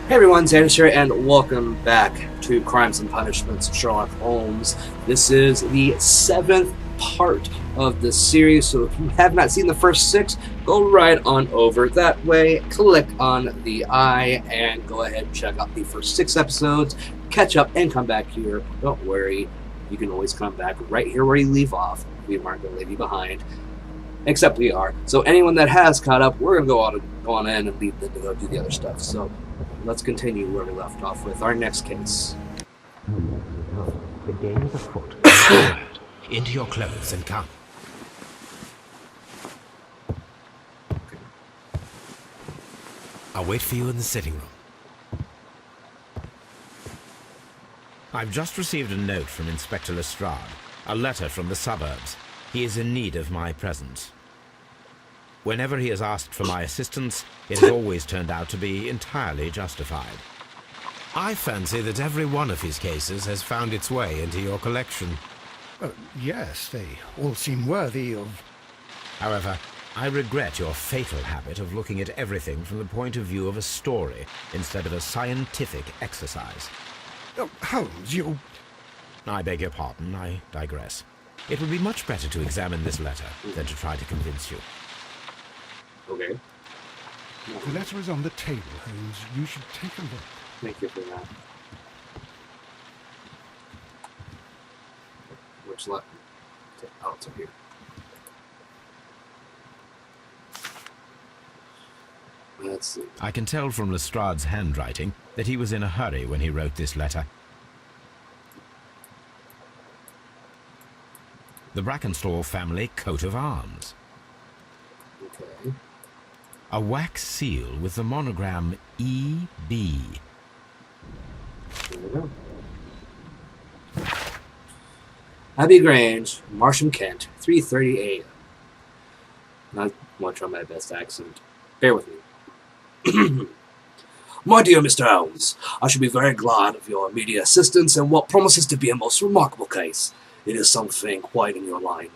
Hey everyone, Xander here, and welcome back to Crimes and Punishments, Sherlock Holmes. This is the 7th part of the series, so if you have not seen the first 6, go right on over that way, click on the I, and go ahead and check out the first 6 episodes, catch up, and come back here. Don't worry, you can always come back right here where you leave off. We aren't going to leave you behind. Except we are. So anyone that has caught up, we're going to go on in and leave them to go do the other stuff. So let's continue where we left off with our next case. The game is afoot. Into your clothes and come. Okay. I'll wait for you in the sitting room. I've just received a note from Inspector Lestrade, a letter from the suburbs. He is in need of my presence. Whenever he has asked for my assistance, it has always turned out to be entirely justified. I fancy that every one of his cases has found its way into your collection. Yes, they all seem worthy of... However, I regret your fatal habit of looking at everything from the point of view of a story instead of a scientific exercise. Holmes, you... I beg your pardon, I digress. It would be much better to examine this letter than to try to convince you. Okay. The letter is on the table, Holmes. You should take a look. Thank you for that. Which letter? Oh, it's up here. Let's see. I can tell from Lestrade's handwriting that he was in a hurry when he wrote this letter. The Brackenstall family coat of arms. Okay. A wax seal with the monogram E.B. Here we go. Abbey Grange, Marsham, Kent, 3:30 a.m. Not much on my best accent. Bear with me. My dear Mr. Holmes, I should be very glad of your immediate assistance in what promises to be a most remarkable case. It is something quite in your line.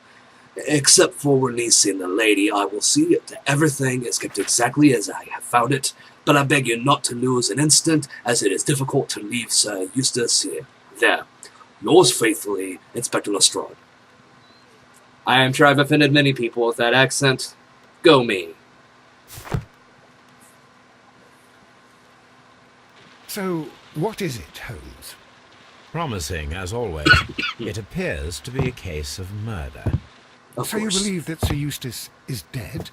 Except for releasing the lady, I will see that everything is kept exactly as I have found it, but I beg you not to lose an instant, as it is difficult to leave Sir Eustace here. There. Yours faithfully, Inspector Lestrade. I am sure I've offended many people with that accent. Go me. So, what is it, Holmes? Promising, as always, it appears to be a case of murder. Of So you course. believe that Sir Eustace is dead?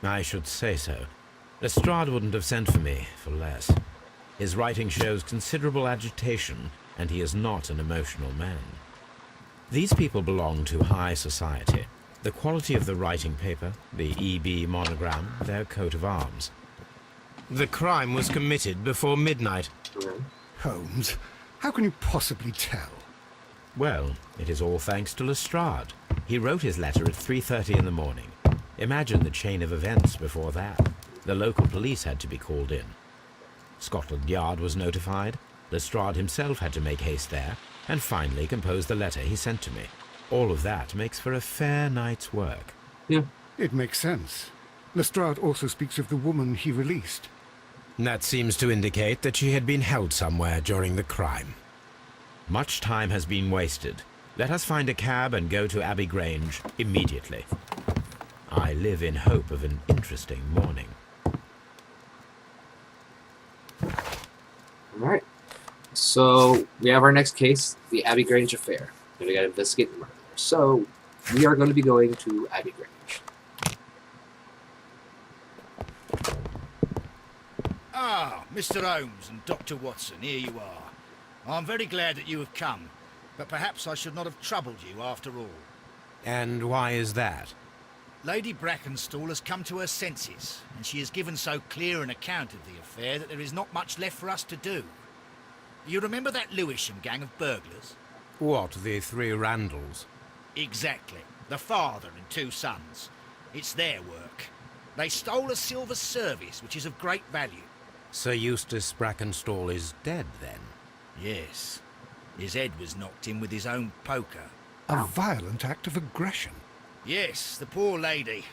I should say so. Lestrade wouldn't have sent for me for less. His writing shows considerable agitation, and he is not an emotional man. These people belong to high society. The quality of the writing paper, the E.B. monogram, their coat of arms. The crime was committed before midnight. Okay. Holmes, how can you possibly tell? Well, it is all thanks to Lestrade. He wrote his letter at 3:30 in the morning. Imagine the chain of events before that. The local police had to be called in. Scotland Yard was notified. Lestrade himself had to make haste there, and finally compose the letter he sent to me. All of that makes for a fair night's work. Yeah. It makes sense. Lestrade also speaks of the woman he released. That seems to indicate that she had been held somewhere during the crime. Much time has been wasted. Let us find a cab and go to Abbey Grange immediately. I live in hope of an interesting morning. Alright. So, we have our next case, the Abbey Grange Affair. And we gotta investigate the murder. So, we are going to be going to Abbey Grange. Ah, Mr. Holmes and Dr. Watson, here you are. I'm very glad that you have come, but perhaps I should not have troubled you after all. And why is that? Lady Brackenstall has come to her senses, and she has given so clear an account of the affair that there is not much left for us to do. You remember that Lewisham gang of burglars? What, the 3 Randalls? Exactly. The father and 2 sons. It's their work. They stole a silver service, which is of great value. Sir Eustace Brackenstall is dead, then? Yes. His head was knocked in with his own poker. A violent act of aggression. Yes, the poor lady.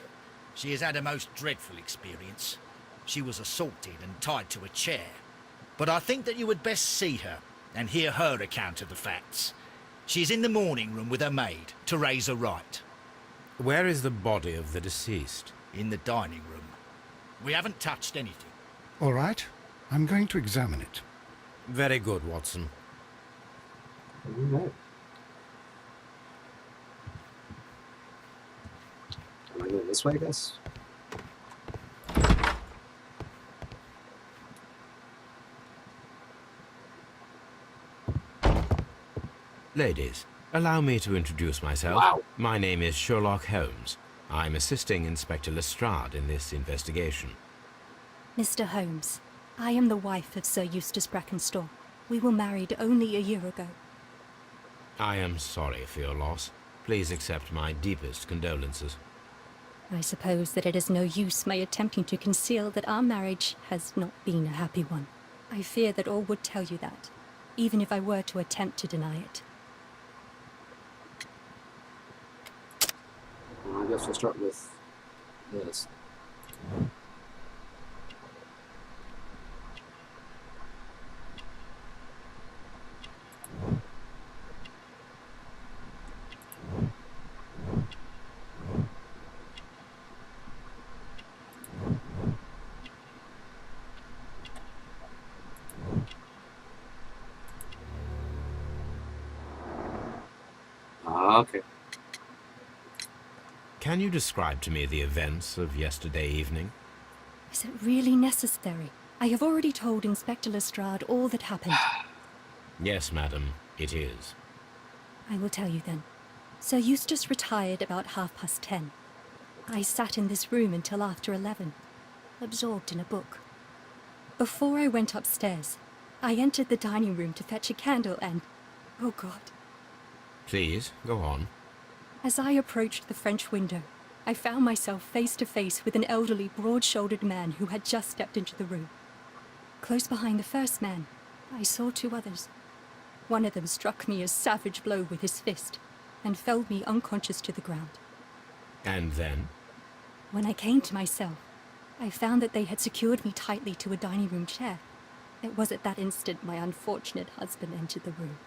She has had a most dreadful experience. She was assaulted and tied to a chair. But I think that you would best see her and hear her account of the facts. She is in the morning room with her maid, Teresa Wright. Where is the body of the deceased? In the dining room. We haven't touched anything. All right. I'm going to examine it. Very good, Watson. Alright. Am I going this way, I guess? Ladies, allow me to introduce myself. Wow. My name is Sherlock Holmes. I'm assisting Inspector Lestrade in this investigation. Mr. Holmes, I am the wife of Sir Eustace Brackenstall. We were married only a year ago. I am sorry for your loss. Please accept my deepest condolences. I suppose that it is no use my attempting to conceal that our marriage has not been a happy one. I fear that all would tell you that, even if I were to attempt to deny it. I guess we'll start with this. Okay. Can you describe to me the events of yesterday evening? Is it really necessary? I have already told Inspector Lestrade all that happened. Yes, madam, it is. I will tell you then. Sir Eustace retired about 10:30. I sat in this room until after 11, absorbed in a book. Before I went upstairs, I entered the dining room to fetch a candle and... oh God. Please, go on. As I approached the French window, I found myself face to face with an elderly, broad-shouldered man who had just stepped into the room. Close behind the first man, I saw two others. One of them struck me a savage blow with his fist and felled me unconscious to the ground. And then? When I came to myself, I found that they had secured me tightly to a dining room chair. It was at that instant my unfortunate husband entered the room.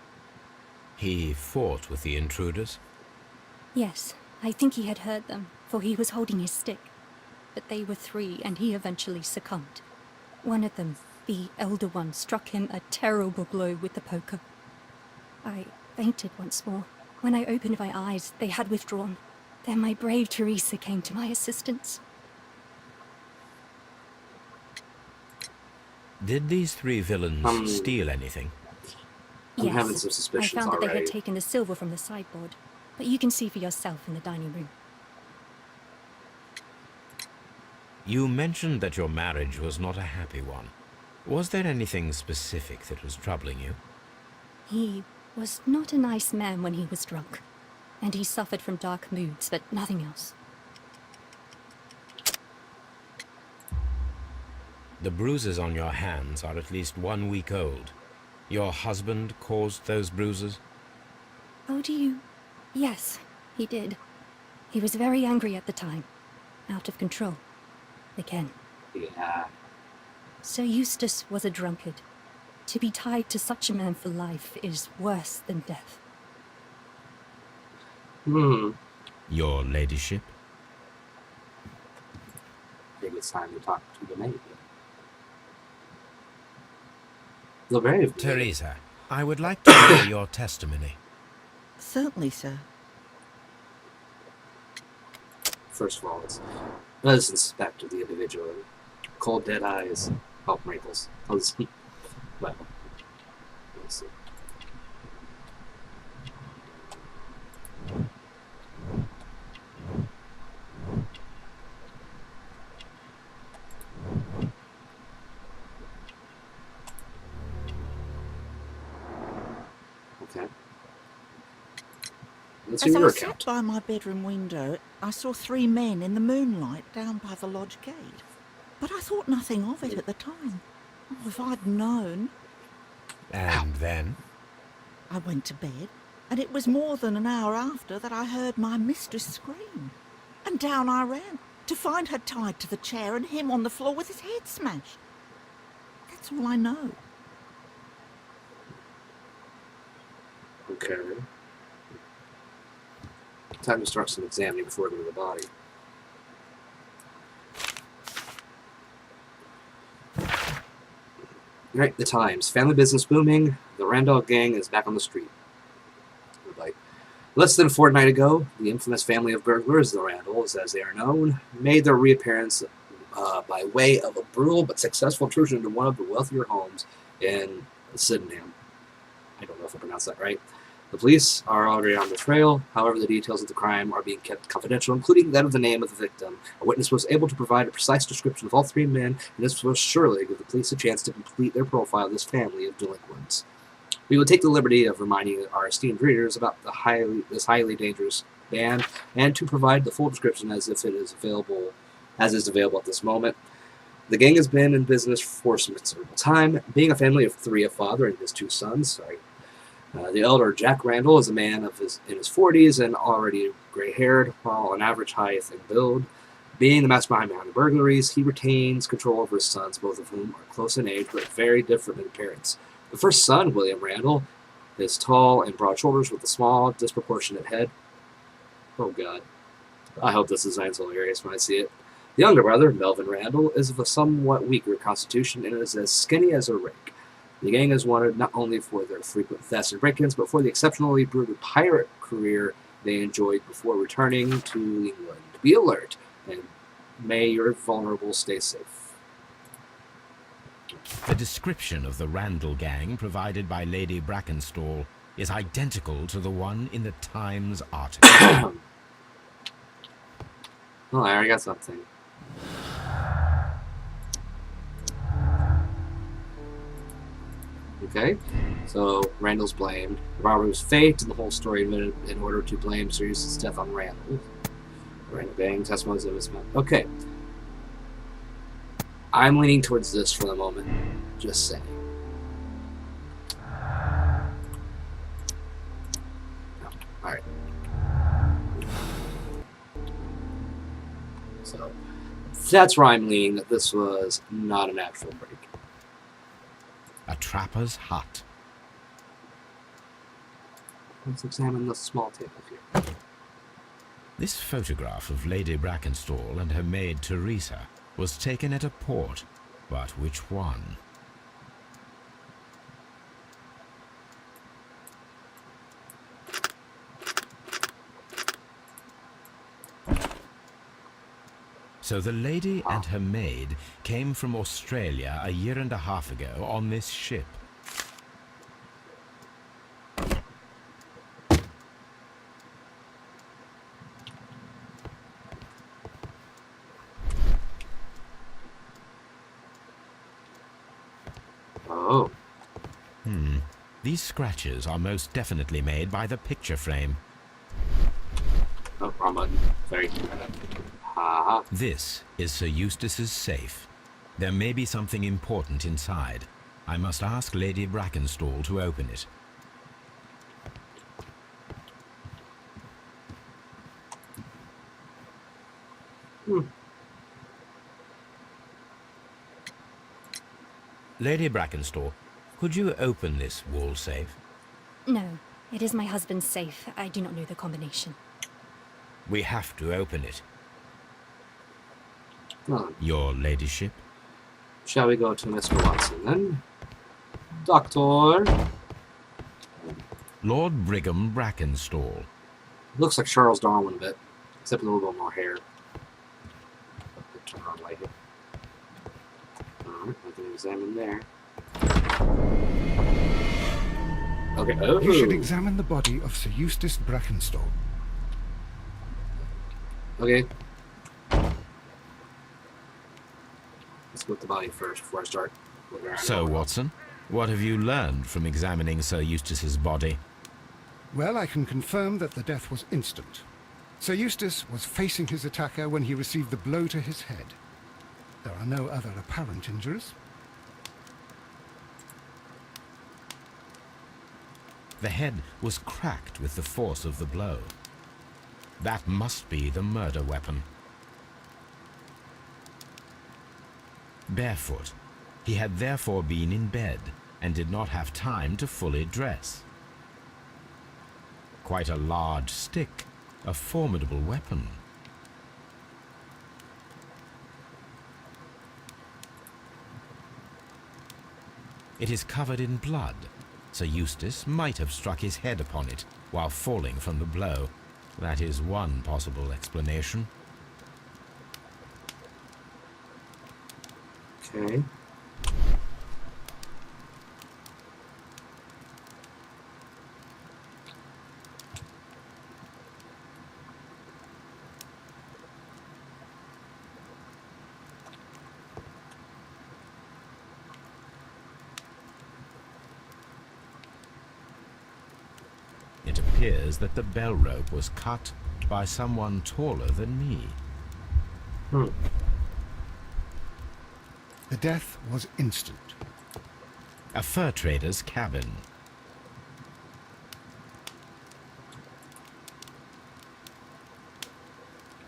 He fought with the intruders? Yes, I think he had heard them, for he was holding his stick. But they were three, and he eventually succumbed. One of them, the elder one, struck him a terrible blow with the poker. I fainted once more. When I opened my eyes, they had withdrawn. Then my brave Teresa came to my assistance. Did these three villains steal anything? I'm Yes, having some suspicions I found that they already. had taken the silver from the sideboard, but you can see for yourself in the dining room. You mentioned that your marriage was not a happy one. Was there anything specific that was troubling you? He was not a nice man when he was drunk, and he suffered from dark moods, but nothing else. The bruises on your hands are at least 1 week old. Your husband caused those bruises? Oh, do you? Yes, he did. He was very angry at the time. Out of control. Again. Yeah. Sir Eustace was a drunkard. To be tied to such a man for life is worse than death. Your ladyship? Maybe it's time to talk to the maid. The brave maid. Teresa, I would like to hear your testimony. Certainly, sir. First of all, let's inspect the individual. Cold, dead eyes. Oh, wrinkles. Well, let's see. Okay. Let's see As I your sat account. by my bedroom window, I saw three men in the moonlight down by the lodge gate. But I thought nothing of it at the time. Oh, if I'd known. And then? I went to bed, and it was more than an hour after that I heard my mistress scream. And down I ran, to find her tied to the chair and him on the floor with his head smashed. That's all I know. Okay. Time to start some examining before we go to the body. Right, the Times. Family business booming. The Randall gang is back on the street. Like, less than a fortnight ago, the infamous family of burglars, the Randalls, as they are known, made their reappearance by way of a brutal but successful intrusion into one of the wealthier homes in Sydenham. I don't know if I pronounced that right. The police are already on the trail. However, the details of the crime are being kept confidential, including that of the name of the victim. A witness was able to provide a precise description of all three men, and this will surely give the police a chance to complete their profile of this family of delinquents. We will take the liberty of reminding our esteemed readers about this highly dangerous band, and to provide the full description as if it is available at this moment. The gang has been in business for some considerable time, being a family of three, a father and his two sons. The elder, Jack Randall, is a man in his 40s and already gray-haired, while an average height and build. Being the mastermind behind the burglaries, he retains control over his sons, both of whom are close in age but very different in appearance. The first son, William Randall, is tall and broad shoulders with a small, disproportionate head. Oh, God. I hope this design's hilarious when I see it. The younger brother, Melvin Randall, is of a somewhat weaker constitution and is as skinny as a rake. The gang is wanted not only for their frequent thefts and break-ins, but for the exceptionally brutal pirate career they enjoyed before returning to England. Be alert, and may your vulnerable stay safe. The description of the Randall gang provided by Lady Brackenstall is identical to the one in the Times article. Oh, I already got something. Okay, so Randall's blamed. The robbery was faked, and the whole story admitted in order to blame Sir Eustace's death on Randall. Randall gang testimonies of his mouth. Okay. I'm leaning towards this for the moment. Just saying. No. Alright. So, that's where I'm leaning, that this was not an actual break. A trapper's hut. Let's examine the small table here. This photograph of Lady Brackenstall and her maid Teresa was taken at a port, but which one? So the lady and her maid came from Australia a year and a half ago on this ship. Oh. These scratches are most definitely made by the picture frame. Oh, wrong button. Sorry. Haha. This is Sir Eustace's safe. There may be something important inside. I must ask Lady Brackenstall to open it. Lady Brackenstall, could you open this wall safe? No, it is my husband's safe. I do not know the combination. We have to open it. Oh. Your ladyship? Shall we go to Mr. Watson then? Doctor. Lord Brigham Brackenstall. Looks like Charles Darwin a bit, except with a little bit more hair. Turn on light here. Alright, I can examine there. Okay, oh. You should examine the body of Sir Eustace Brackenstall. Okay. Let's go with the body first before I start looking around. So, Watson, what have you learned from examining Sir Eustace's body? Well, I can confirm that the death was instant. Sir Eustace was facing his attacker when he received the blow to his head. There are no other apparent injuries. The head was cracked with the force of the blow. That must be the murder weapon. Barefoot, he had therefore been in bed and did not have time to fully dress. quite a large stick, a formidable weapon. It is covered in blood. Sir Eustace might have struck his head upon it while falling from the blow. That is one possible explanation. Okay. It appears that the bell rope was cut by someone taller than me. The death was instant. A fur trader's cabin.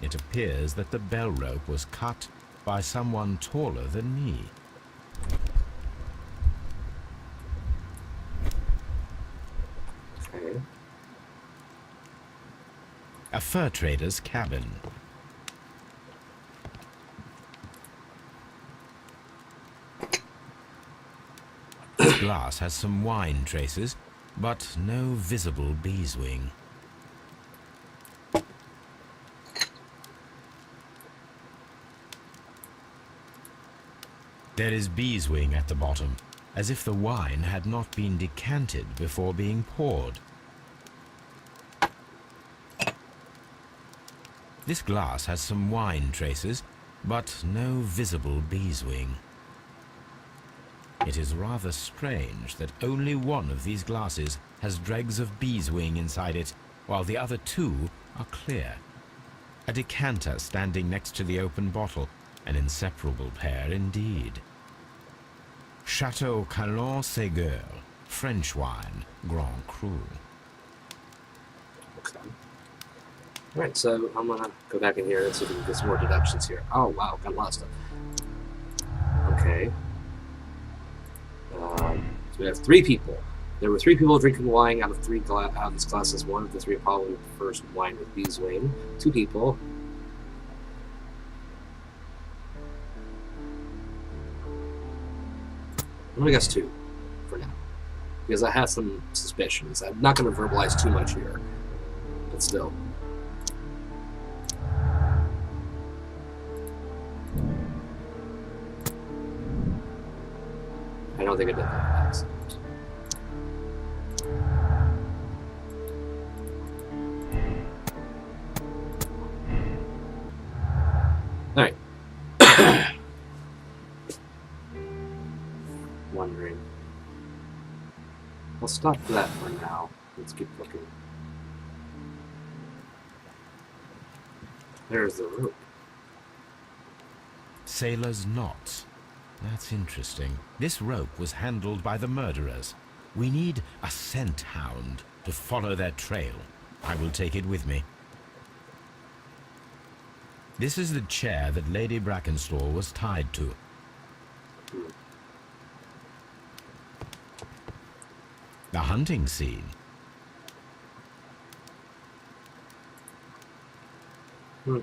It appears that the bell rope was cut by someone taller than me. Okay. A fur trader's cabin. This glass has some wine traces, but no visible beeswing. There is beeswing at the bottom, as if the wine had not been decanted before being poured. This glass has some wine traces, but no visible beeswing. It is rather strange that only one of these glasses has dregs of beeswing inside it, while the other two are clear. A decanter standing next to the open bottle, an inseparable pair indeed. Chateau Calon-Ségur, French wine, Grand Cru. Okay. Alright, so I'm gonna go back in here and see if we can get some more deductions here. Oh wow, got a lot of stuff. Okay. So we have 3 people. There were 3 people drinking wine out of these glasses. One of the 3 probably prefers wine with beeswing. 2 people. I'm gonna guess 2 for now, because I have some suspicions. I'm not gonna verbalize too much here, but still. I don't think I did that by accident. Alright. Wondering. I'll stop that for now. Let's keep looking. There's the rope. Sailor's knots. That's interesting. This rope was handled by the murderers. We need a scent hound to follow their trail. I will take it with me. This is the chair that Lady Brackenstall was tied to. The hunting scene.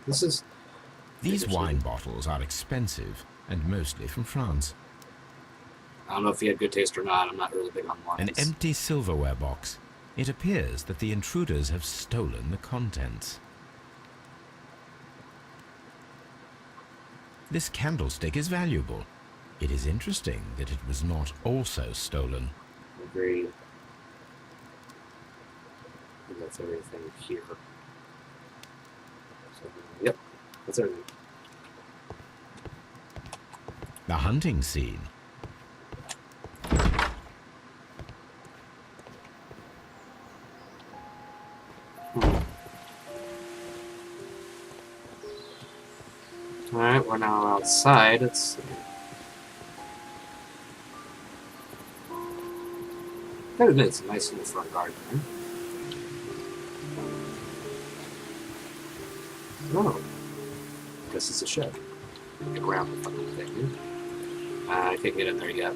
This is... These wine bottles are expensive and mostly from France. I don't know if he had good taste or not. I'm not really big on wines. An empty silverware box. It appears that the intruders have stolen the contents. This candlestick is valuable. It is interesting that it was not also stolen. Agreed. And that's everything here. So, yep, that's everything. The hunting scene. Alright, we're now outside. Let's see. Gotta admit, it's a nice little front garden there. Oh. Guess it's a shed. Get around the fucking thing. I can't get in there yet.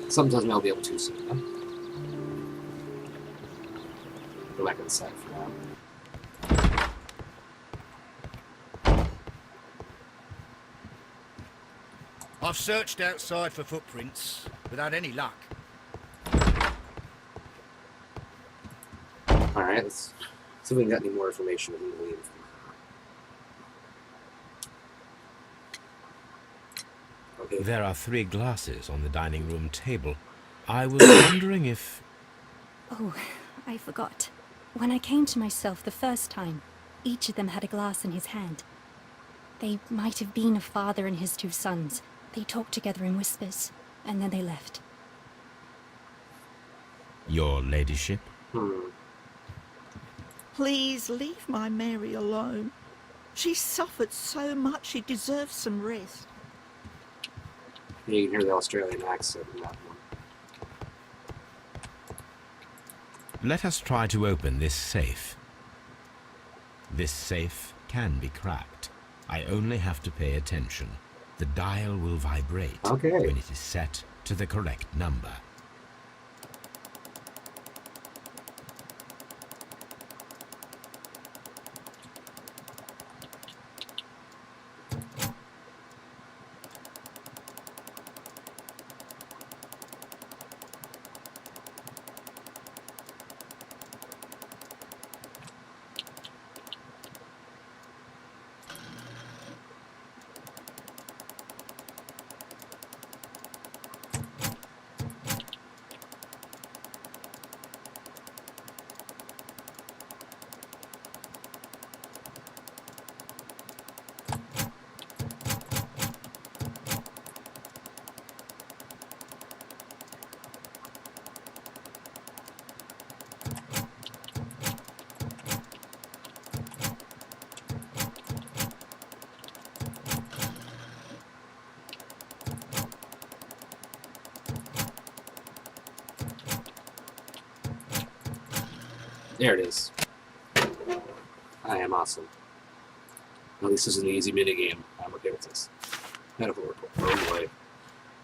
Sometimes I'll be able to soon, though. Go back inside for now. I've searched outside for footprints without any luck. Alright, let's see if we can get any more information we can leave. Okay. There are 3 glasses on the dining room table. I was wondering if... Oh, I forgot. When I came to myself the first time, each of them had a glass in his hand. They might have been a father and his 2 sons. They talked together in whispers, and then they left. Your ladyship? Please leave my Mary alone. She suffered so much, she deserves some rest. You can hear the Australian accent in that one. Let us try to open this safe. This safe can be cracked. I only have to pay attention. The dial will vibrate when it is set to the correct number. There it is. I am awesome. At least this is an easy minigame. I'm okay with this. Medical report. Oh boy.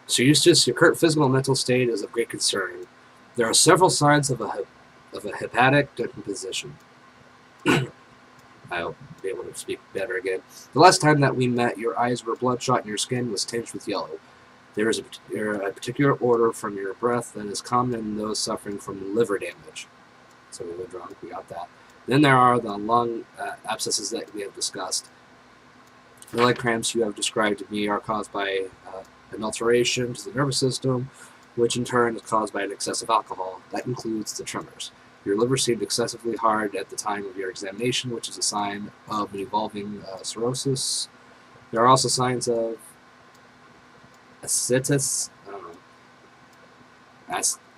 So Eustace, your current physical and mental state is of great concern. There are several signs of a hepatic decomposition. I'll be able to speak better again. The last time that we met, your eyes were bloodshot and your skin was tinged with yellow. There is a particular odor from your breath that is common in those suffering from liver damage. So we were drunk, we got that. Then there are the lung abscesses that we have discussed. The leg cramps you have described to me are caused by an alteration to the nervous system, which in turn is caused by an excess of alcohol. That includes the tremors. Your liver seemed excessively hard at the time of your examination, which is a sign of an evolving cirrhosis. There are also signs of ascites,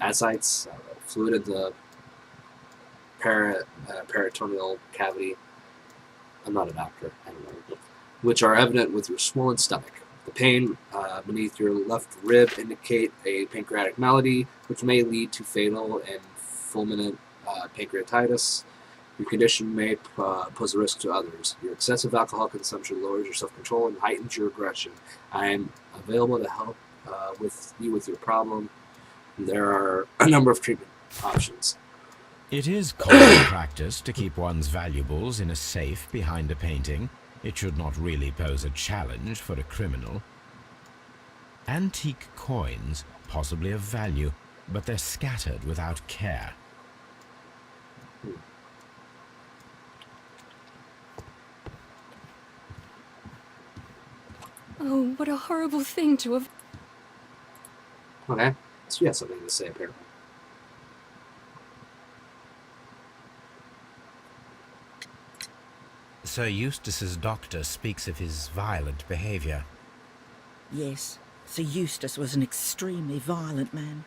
ascites, fluid in the peritoneal cavity. I'm not a doctor, anyway. Which are evident with your swollen stomach. The pain beneath your left rib indicate a pancreatic malady, which may lead to fatal and fulminant pancreatitis. Your condition may pose a risk to others. Your excessive alcohol consumption lowers your self-control and heightens your aggression. I am available to help with your problem. There are a number of treatment options. It is common practice to keep one's valuables in a safe behind a painting. It should not really pose a challenge for a criminal. Antique coins, possibly of value, but they're scattered without care. Oh, what a horrible thing to have... Okay, so you have something to say, apparently. Sir Eustace's doctor speaks of his violent behaviour. Yes, Sir Eustace was an extremely violent man.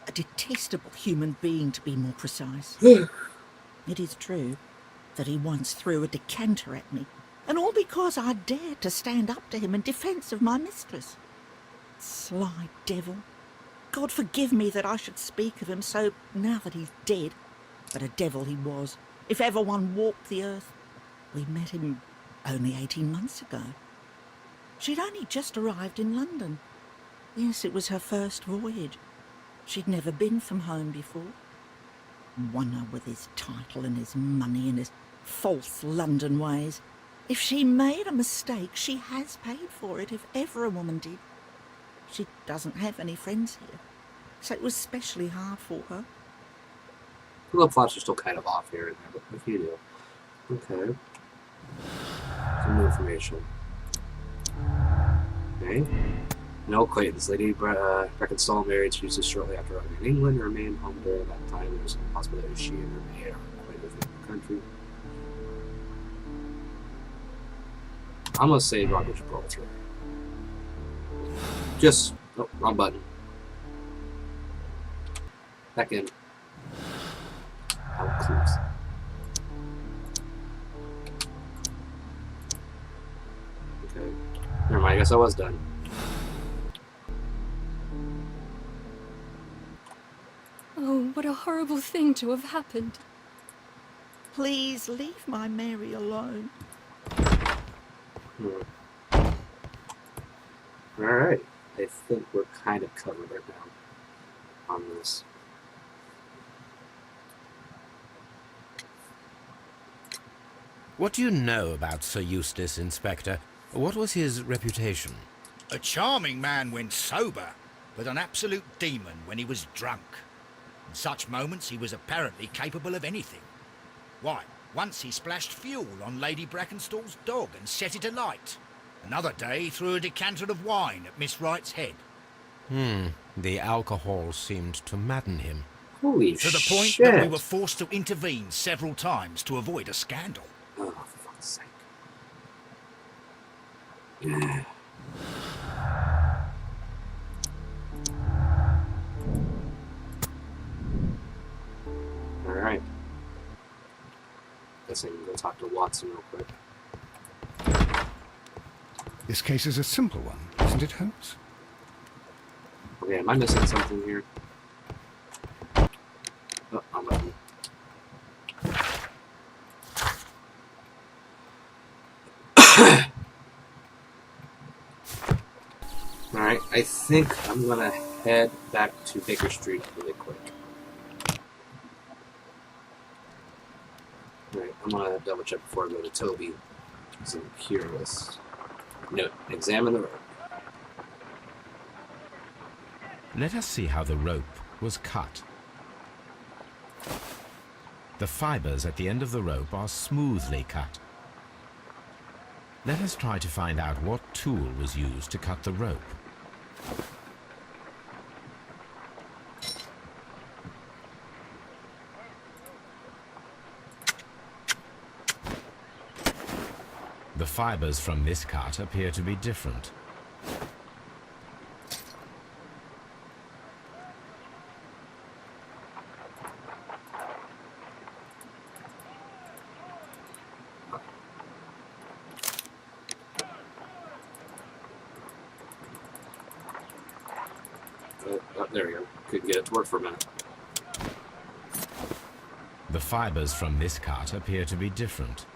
A detestable human being, to be more precise. It is true that he once threw a decanter at me, and all because I dared to stand up to him in defence of my mistress. Sly devil. God forgive me that I should speak of him so now that he's dead, but a devil he was, if ever one walked the earth. We met him only 18 months ago. She'd only just arrived in London. Yes, it was her first voyage. She'd never been from home before. Wonder with his title and his money and his false London ways. If she made a mistake, she has paid for it, if ever a woman did. She doesn't have any friends here, so it was especially hard for her. The love plots are still kind of off here and there, but what do you do? Okay. Some new information. Okay. No acquaintance. Lady Brackenstall married to Jesus shortly after arriving in England and remained home during that time. There was a possibility she and her maid are acquainted with the country. I'm gonna say Roger Gibraltar. Just wrong button. Back in. Out clues. Okay. Never mind, I guess I was done. Oh, what a horrible thing to have happened. Please leave my Mary alone. Alright. I think we're kind of covered right now on this. What do you know about Sir Eustace, Inspector? What was his reputation? A charming man when sober, but an absolute demon when he was drunk. In such moments he was apparently capable of anything. Why, once he splashed fuel on Lady Brackenstall's dog and set it alight. Another day he threw a decanter of wine at Miss Wright's head. The alcohol seemed to madden him. Holy To the shit. point that we were forced to intervene several times to avoid a scandal. Oh, for fuck's sake. Yeah. Alright. Guess I can go talk to Watson real quick. This case is a simple one, isn't it, Holmes? Okay, am I missing something here? Oh, I'm looking. Alright, I think I'm gonna head back to Baker Street really quick. Alright, I'm gonna double check before I go to Toby. So I'm curious. Note, examine the rope. Let us see how the rope was cut. The fibers at the end of the rope are smoothly cut. Let us try to find out what tool was used to cut the rope. The fibers from this cut appear to be different. Oh, there we go. Couldn't get it to work for a minute. The fibers from this cut appear to be different.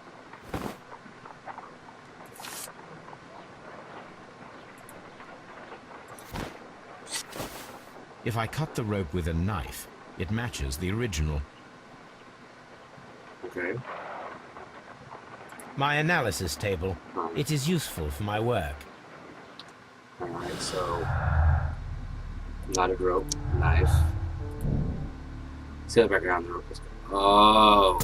If I cut the rope with a knife, it matches the original. Okay. My analysis table. It is useful for my work. Alright, so knotted rope, knife. See the background of the rope is. Oh,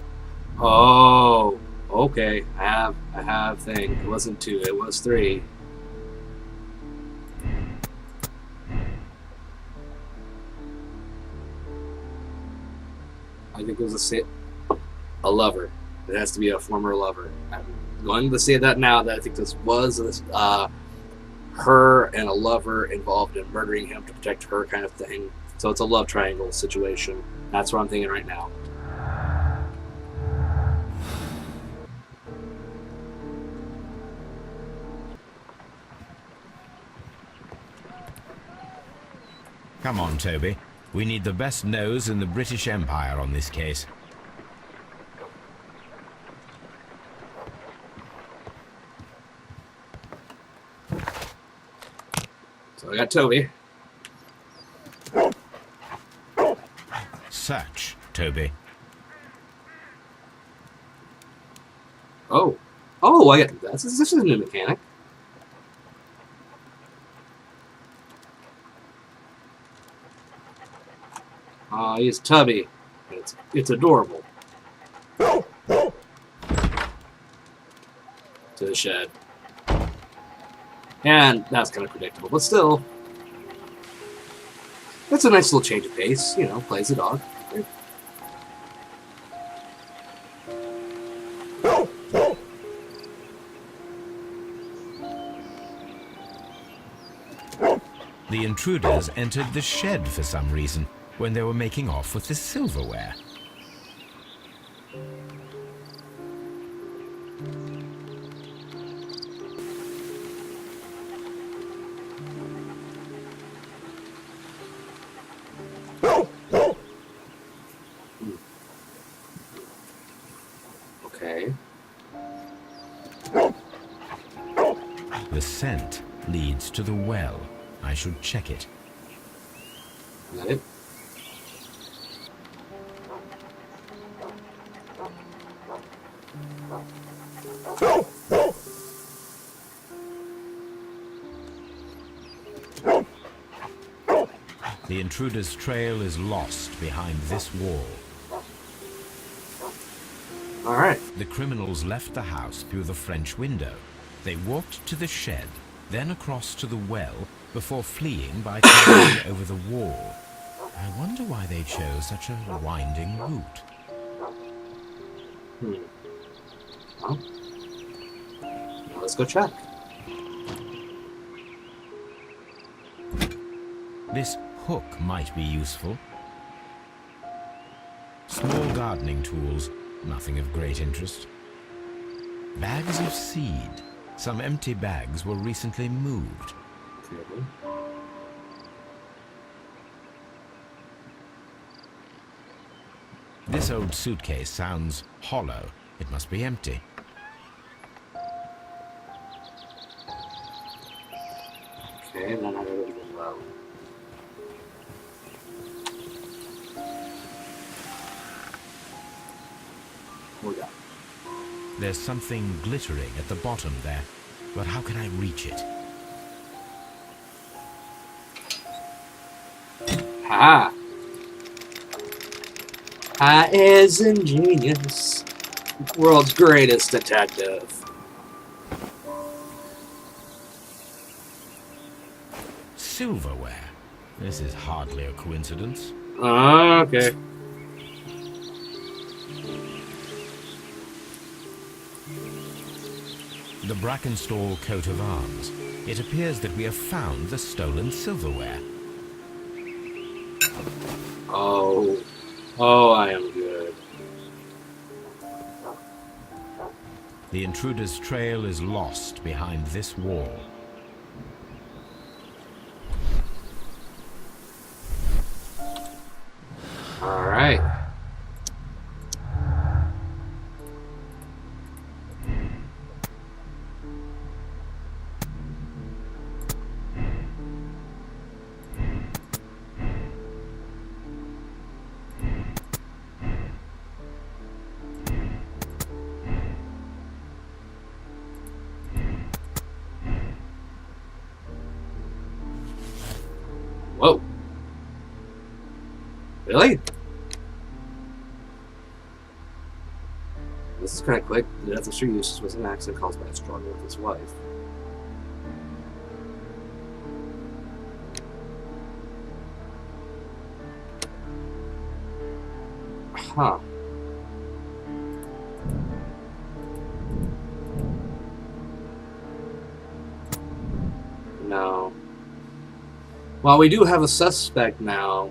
okay. I have thing. It wasn't 2, it was 3. I think it was a lover. It has to be a former lover. I'm going to say that now, that I think this was her and a lover involved in murdering him to protect her kind of thing. So it's a love triangle situation. That's what I'm thinking right now. Come on, Toby. We need the best nose in the British Empire on this case. So I got Toby. Search, Toby. Oh. Oh, I get that. This is a new mechanic. He's Tubby. It's adorable. To the shed. And that's kind of predictable, but still. That's a nice little change of pace, you know, plays the dog. Right? The intruders entered the shed for some reason when they were making off with the silverware. Okay. The scent leads to the well. I should check it. Is that it? The intruder's trail is lost behind this wall. Alright. The criminals left the house through the French window. They walked to the shed, then across to the well, before fleeing by climbing over the wall. I wonder why they chose such a winding route. Well, now let's go check. This hook might be useful. Small gardening tools, nothing of great interest. Bags of seed. Some empty bags were recently moved. Okay. This old suitcase sounds hollow. It must be empty. Okay, then I gotta go to the well. What we got? There's something glittering at the bottom there, but how can I reach it? Ha! I is ingenious. World's greatest detective. Silverware. This is hardly a coincidence. Okay. The Brackenstall coat of arms. It appears that we have found the stolen silverware. Oh. Oh, I am good. The intruder's trail is lost behind this wall. Alright. Whoa. Really? This is kind of quick. The death of Sir Eustace was an accident caused by a struggle with his wife. Huh. No. While we do have a suspect now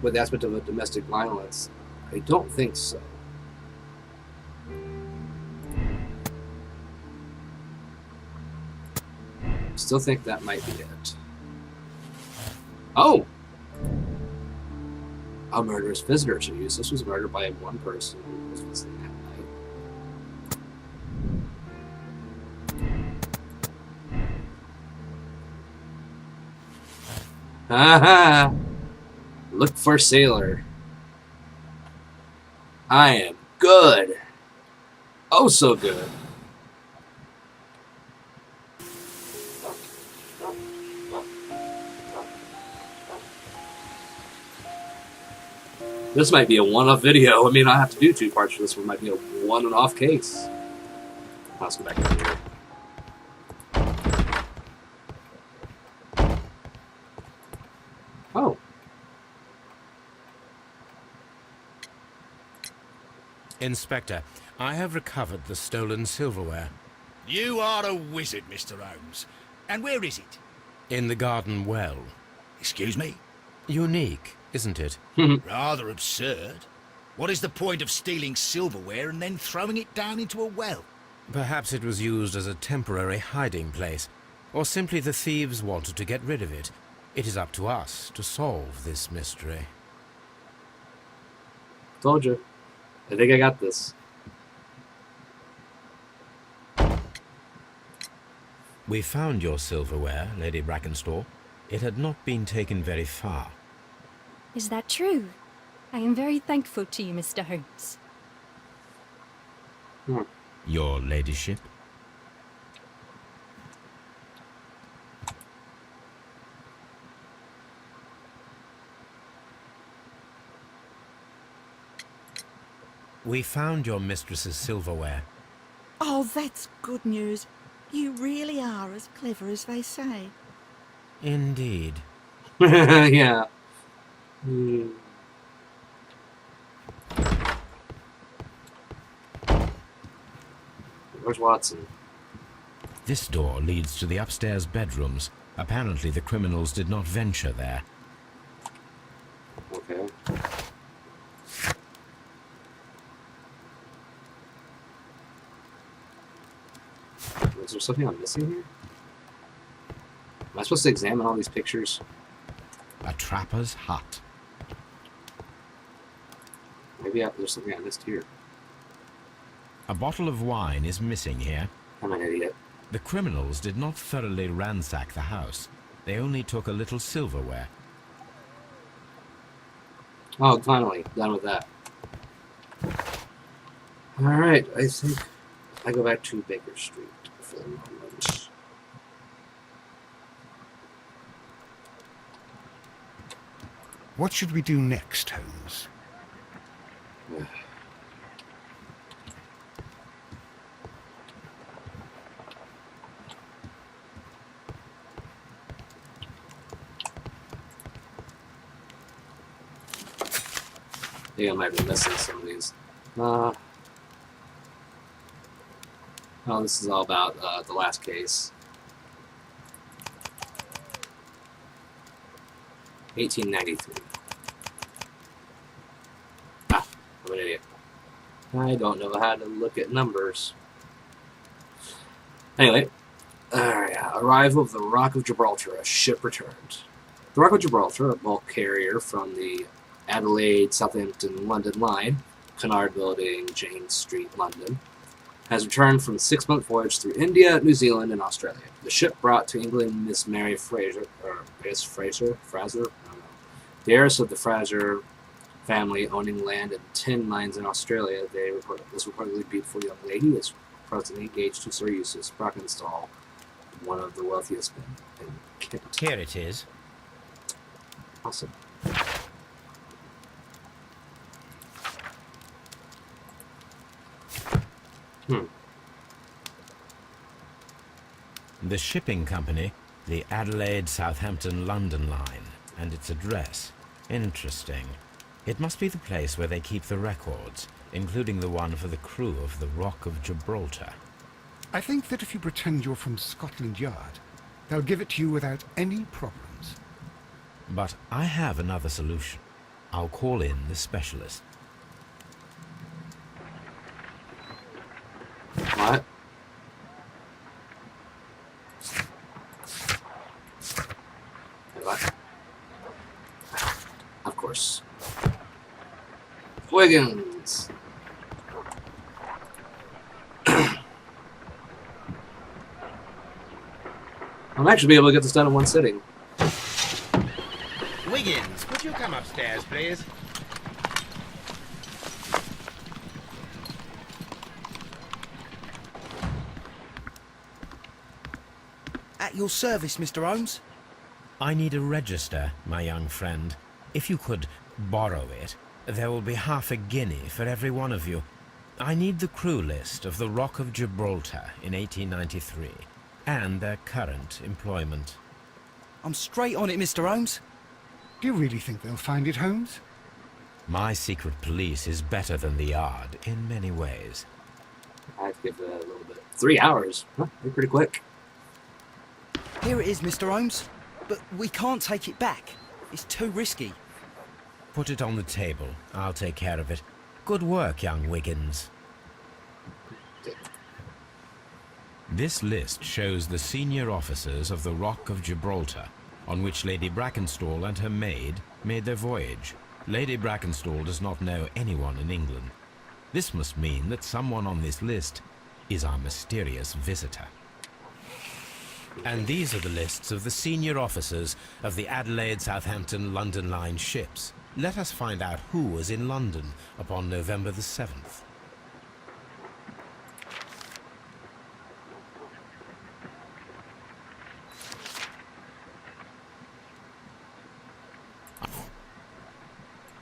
with the aspect of a domestic violence, I don't think so. Still think that might be it. Oh! A murderous visitor to use. This was murdered by one person who was visiting that night. Haha! Look for sailor. I am good. Oh, so good. This might be a one-off video. I mean, I have to do 2 parts for this one. Might be a one-off case. Let's go back down here. Oh. Inspector, I have recovered the stolen silverware. You are a wizard, Mr. Holmes. And where is it? In the garden well. Excuse me? Unique, isn't it? Rather absurd. What is the point of stealing silverware and then throwing it down into a well? Perhaps it was used as a temporary hiding place, or simply the thieves wanted to get rid of it. It is up to us to solve this mystery. Told you. I think I got this. We found your silverware, Lady Brackenstall. It had not been taken very far. Is that true? I am very thankful to you, Mr. Holmes. Your ladyship? We found your mistress's silverware. Oh, that's good news. You really are as clever as they say. Indeed. Yeah. Where's Watson? This door leads to the upstairs bedrooms. Apparently the criminals did not venture there. Okay. Is there something I'm missing here? Am I supposed to examine all these pictures? A trapper's hut. Maybe there's something I missed here. A bottle of wine is missing here. I'm an idiot. The criminals did not thoroughly ransack the house. They only took a little silverware. Oh, finally. Done with that. Alright, I think I go back to Baker Street for the moment. What should we do next, Holmes? I think I might be missing some of these. Oh, this is all about the last case. 1893. Ah, I'm an idiot. I don't know how to look at numbers. Anyway, arrival of the Rock of Gibraltar, a ship returned. The Rock of Gibraltar, a bulk carrier from the Adelaide, Southampton, London line, Cunard Building, James Street, London, has returned from a 6-month voyage through India, New Zealand, and Australia. The ship brought to England Miss Mary Fraser, Fraser, I don't know, the heiress of the Fraser family owning land and tin mines in Australia. This reportedly beautiful young lady is presently engaged to Sir Eustace Brackenstall, one of the wealthiest men in Kent. Here it is. Awesome. The shipping company, the Adelaide, Southampton, London line, and its address. Interesting. It must be the place where they keep the records, including the one for the crew of the Rock of Gibraltar. I think that if you pretend you're from Scotland Yard, they'll give it to you without any problems. But I have another solution. I'll call in the specialist. What? What? Of course. Wiggins. I'm actually be able to get this done in one sitting. Wiggins, could you come upstairs, please? At your service, Mr. Holmes. I need a register, my young friend. If you could borrow it, there will be half a guinea for every one of you. I need the crew list of the Rock of Gibraltar in 1893, and their current employment. I'm straight on it, Mr. Holmes. Do you really think they'll find it, Holmes? My secret police is better than the Yard in many ways. I have to give that a little bit. 3 hours. Huh, they're pretty quick. Here it is, Mr. Holmes. But we can't take it back. It's too risky. Put it on the table. I'll take care of it. Good work, young Wiggins. This list shows the senior officers of the Rock of Gibraltar, on which Lady Brackenstall and her maid made their voyage. Lady Brackenstall does not know anyone in England. This must mean that someone on this list is our mysterious visitor. And these are the lists of the senior officers of the Adelaide, Southampton, London Line ships. Let us find out who was in London upon November the 7th.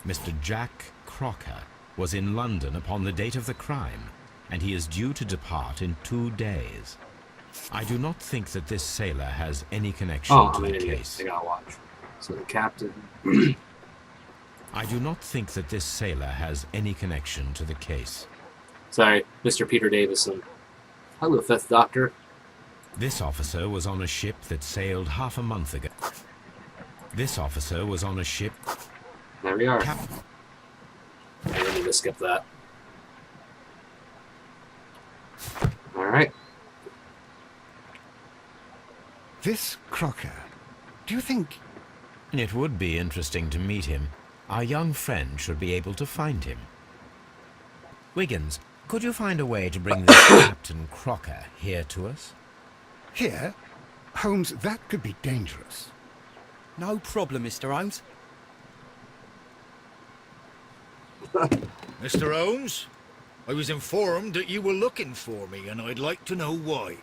Mr. Jack Crocker was in London upon the date of the crime, and he is due to depart in 2 days. I do not think that this sailor has any connection to the case. I gotta watch. So the captain. I do not think that this sailor has any connection to the case. Sorry, Mr. Peter Davison. Hello, Fifth Doctor. This officer was on a ship that sailed half a month ago. This officer was on a ship... There we are. I need to skip that. Alright. This Crocker, do you think... It would be interesting to meet him. Our young friend should be able to find him. Wiggins, could you find a way to bring this Captain Crocker here to us? Here? Holmes, that could be dangerous. No problem, Mr. Holmes. Mr. Holmes, I was informed that you were looking for me, and I'd like to know why.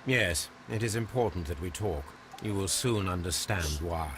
Yes, it is important that we talk. You will soon understand why.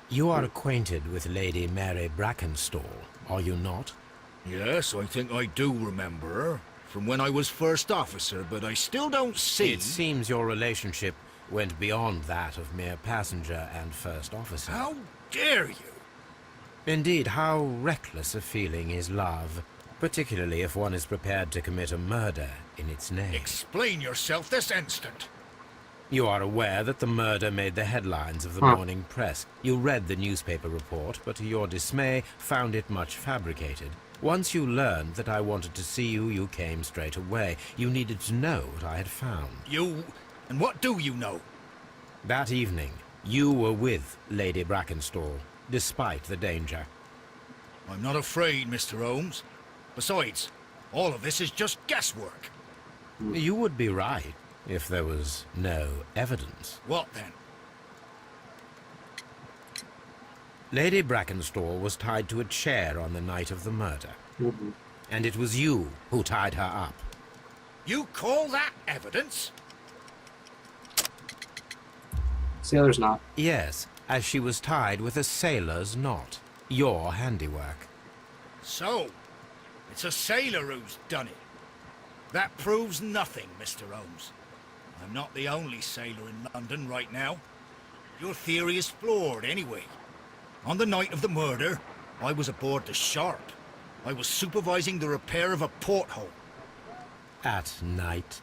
You are acquainted with Lady Mary Brackenstall, are you not? Yes, I think I do remember her. From when I was first officer, but I still don't see... It seems your relationship went beyond that of mere passenger and first officer. How dare you? Indeed, how reckless a feeling is love, particularly if one is prepared to commit a murder in its name. Explain yourself this instant. You are aware that the murder made the headlines of the morning press. You read the newspaper report, but to your dismay, found it much fabricated. Once you learned that I wanted to see you, you came straight away. You needed to know what I had found. You... and what do you know? That evening, you were with Lady Brackenstall, despite the danger. I'm not afraid, Mr. Holmes. Besides, all of this is just guesswork. You would be right, if there was no evidence. What then? Lady Brackenstall was tied to a chair on the night of the murder. And it was you who tied her up. You call that evidence? Sailor's knot. Yes, as she was tied with a sailor's knot. Your handiwork. So, it's a sailor who's done it. That proves nothing, Mr. Holmes. I'm not the only sailor in London right now. Your theory is flawed anyway. On the night of the murder, I was aboard the Sharp. I was supervising the repair of a porthole. At night?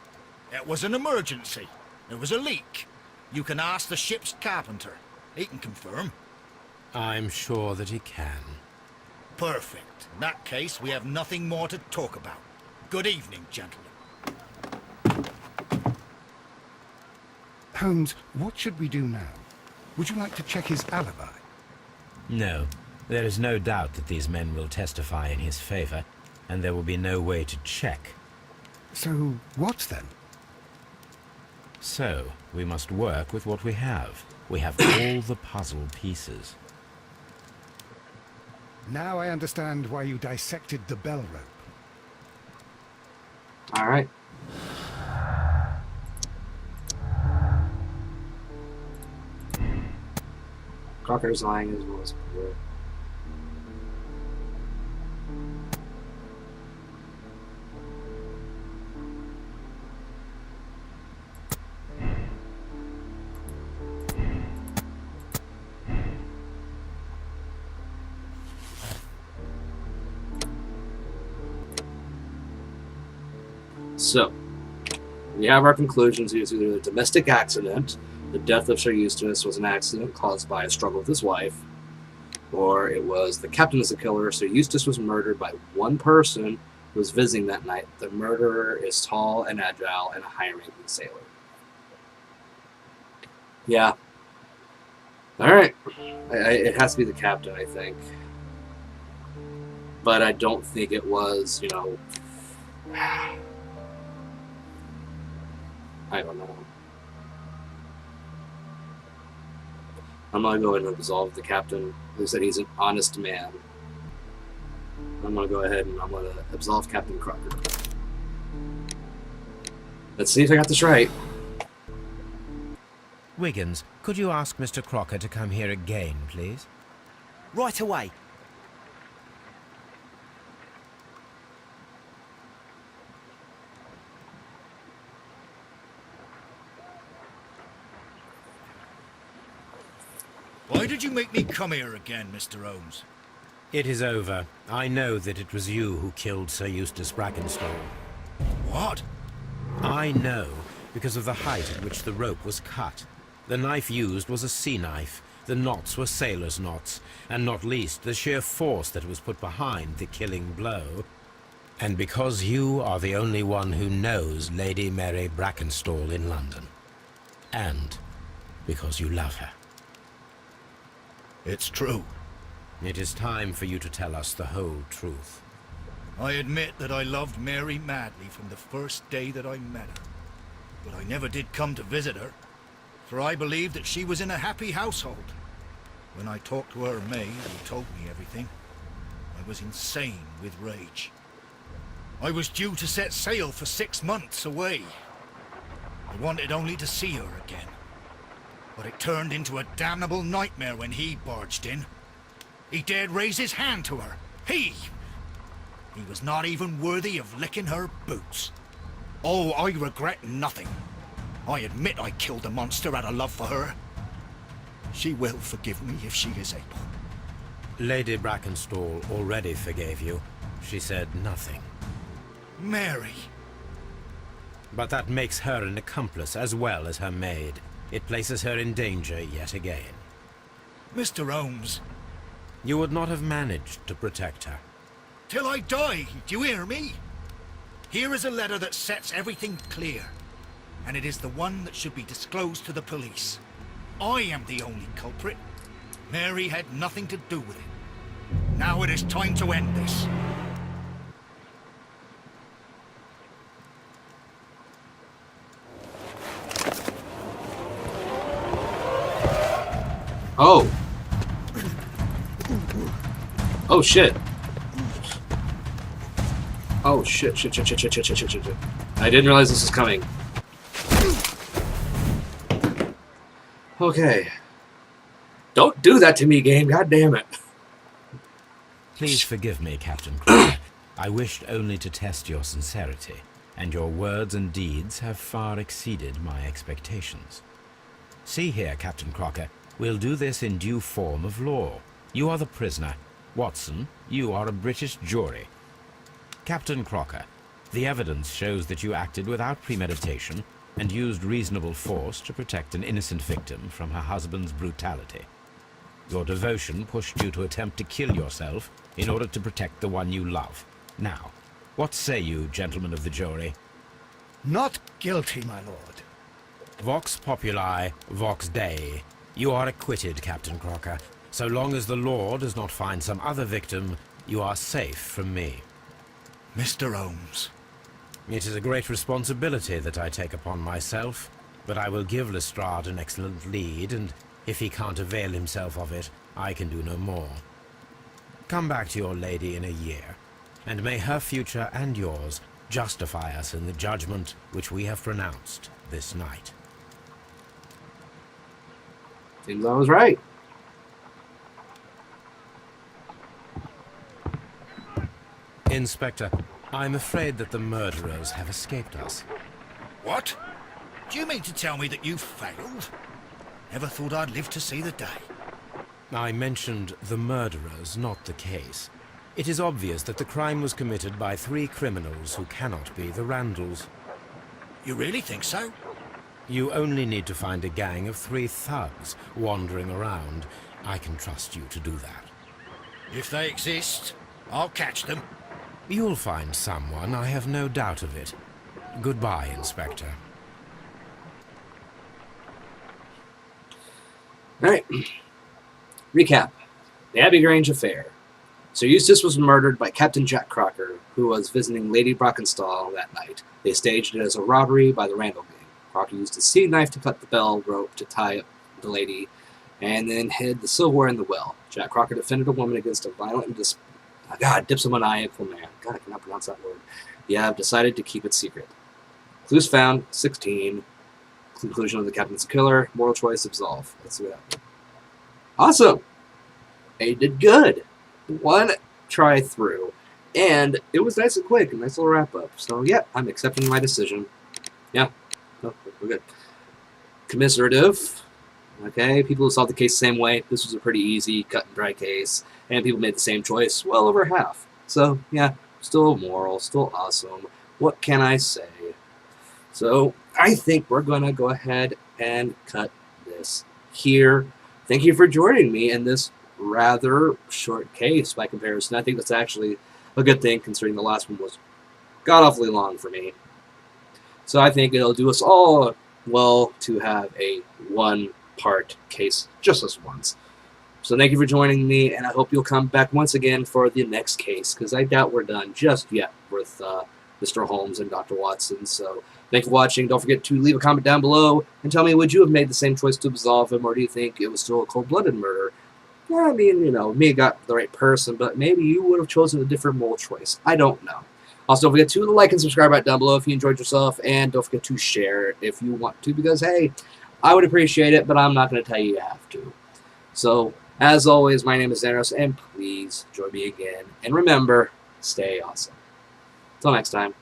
It was an emergency. There was a leak. You can ask the ship's carpenter. He can confirm. I'm sure that he can. Perfect. In that case, we have nothing more to talk about. Good evening, gentlemen. Holmes, what should we do now? Would you like to check his alibi? No, there is no doubt that these men will testify in his favor, and there will be no way to check. So, what then? So, we must work with what we have. We have all the puzzle pieces. Now I understand why you dissected the bell rope. All right. Crocker's lying as well as Peter. So, we have our conclusions. It was either a domestic accident, the death of Sir Eustace was an accident caused by a struggle with his wife, or it was the captain is the killer. Sir Eustace was murdered by one person who was visiting that night. The murderer is tall and agile and a high-ranking sailor. Yeah. All right. It has to be the captain, I think. But I don't think it was, I don't know. I'm going to go ahead and absolve the captain who said he's an honest man. I'm going to go ahead and I'm going to absolve Captain Crocker. Let's see if I got this right. Wiggins, could you ask Mr. Crocker to come here again, please? Right away. Why did you make me come here again, Mr. Holmes? It is over. I know that it was you who killed Sir Eustace Brackenstall. What? I know because of the height at which the rope was cut. The knife used was a sea knife. The knots were sailor's knots, and not least the sheer force that was put behind the killing blow. And because you are the only one who knows Lady Mary Brackenstall in London. And because you love her. It's true. It is time for you to tell us the whole truth. I admit that I loved Mary madly from the first day that I met her. But I never did come to visit her, for I believed that she was in a happy household. When I talked to her maid, who told me everything, I was insane with rage. I was due to set sail for 6 months away. I wanted only to see her again. But it turned into a damnable nightmare when he barged in. He dared raise his hand to her. He was not even worthy of licking her boots. Oh, I regret nothing. I admit I killed the monster out of love for her. She will forgive me if she is able. Lady Brackenstall already forgave you. She said nothing. Mary. But that makes her an accomplice as well as her maid. It places her in danger yet again. Mr. Holmes. You would not have managed to protect her. Till I die, do you hear me? Here is a letter that sets everything clear, and it is the one that should be disclosed to the police. I am the only culprit. Mary had nothing to do with it. Now it is time to end this. Oh. Oh shit. Oh shit. I didn't realize this was coming. Okay. Don't do that to me, game. God damn it. Please forgive me, Captain Crocker. I wished only to test your sincerity, and your words and deeds have far exceeded my expectations. See here, Captain Crocker, we'll do this in due form of law. You are the prisoner. Watson, you are a British jury. Captain Crocker, The evidence shows that you acted without premeditation and used reasonable force to protect an innocent victim from her husband's brutality. Your devotion pushed you to attempt to kill yourself in order to protect the one you love. Now, what say you, gentlemen of the jury? Not guilty, my lord. Vox populi, vox dei. You are acquitted, Captain Crocker. So long as the law does not find some other victim, you are safe from me. Mr. Holmes. It is a great responsibility that I take upon myself, but I will give Lestrade an excellent lead, and if he can't avail himself of it, I can do no more. Come back to your lady in a year, and may her future and yours justify us in the judgment which we have pronounced this night. Seems I was right. Inspector, I'm afraid that the murderers have escaped us. What? Do you mean to tell me that you failed? Never thought I'd live to see the day. I mentioned the murderers, not the case. It is obvious that the crime was committed by 3 criminals who cannot be the Randalls. You really think so? You only need to find a gang of 3 thugs wandering around. I can trust you to do that. If they exist, I'll catch them. You'll find someone, I have no doubt of it. Goodbye, Inspector. Alright. Recap. The Abbey Grange Affair. Sir Eustace was murdered by Captain Jack Crocker, who was visiting Lady Brockenstall that night. They staged it as a robbery by the Randall gang. Crocker used a seed knife to cut the bell rope to tie up the lady, and then hid the silverware in the well. Jack Crocker defended a woman against a violent and dipsomaniacal man. God, I cannot pronounce that word. The Abb decided to keep it secret. Clues found, 16. Conclusion of the captain's killer. Moral choice, absolve. Let's see what happens. Awesome! They did good. 1 try through. And it was nice and quick. A nice little wrap-up. So, yeah, I'm accepting my decision. Yeah. No, we're good. Commiserative. Okay, people who solved the case the same way. This was a pretty easy, cut-and-dry case. And people made the same choice. Well over half. So, yeah, still moral, still awesome. What can I say? So, I think we're going to go ahead and cut this here. Thank you for joining me in this rather short case by comparison. I think that's actually a good thing, considering the last one was god-awfully long for me. So I think it'll do us all well to have a 1-part case just this once. So thank you for joining me, and I hope you'll come back once again for the next case, because I doubt we're done just yet with Mr. Holmes and Dr. Watson. So thanks for watching. Don't forget to leave a comment down below and tell me, would you have made the same choice to absolve him, or do you think it was still a cold-blooded murder? Yeah, I mean, you know, me got the right person, but maybe you would have chosen a different moral choice. I don't know. Also, don't forget to like and subscribe right down below if you enjoyed yourself, and don't forget to share if you want to, because, hey, I would appreciate it, but I'm not going to tell you you have to. So, as always, my name is Xanos, and please join me again. And remember, stay awesome. Until next time.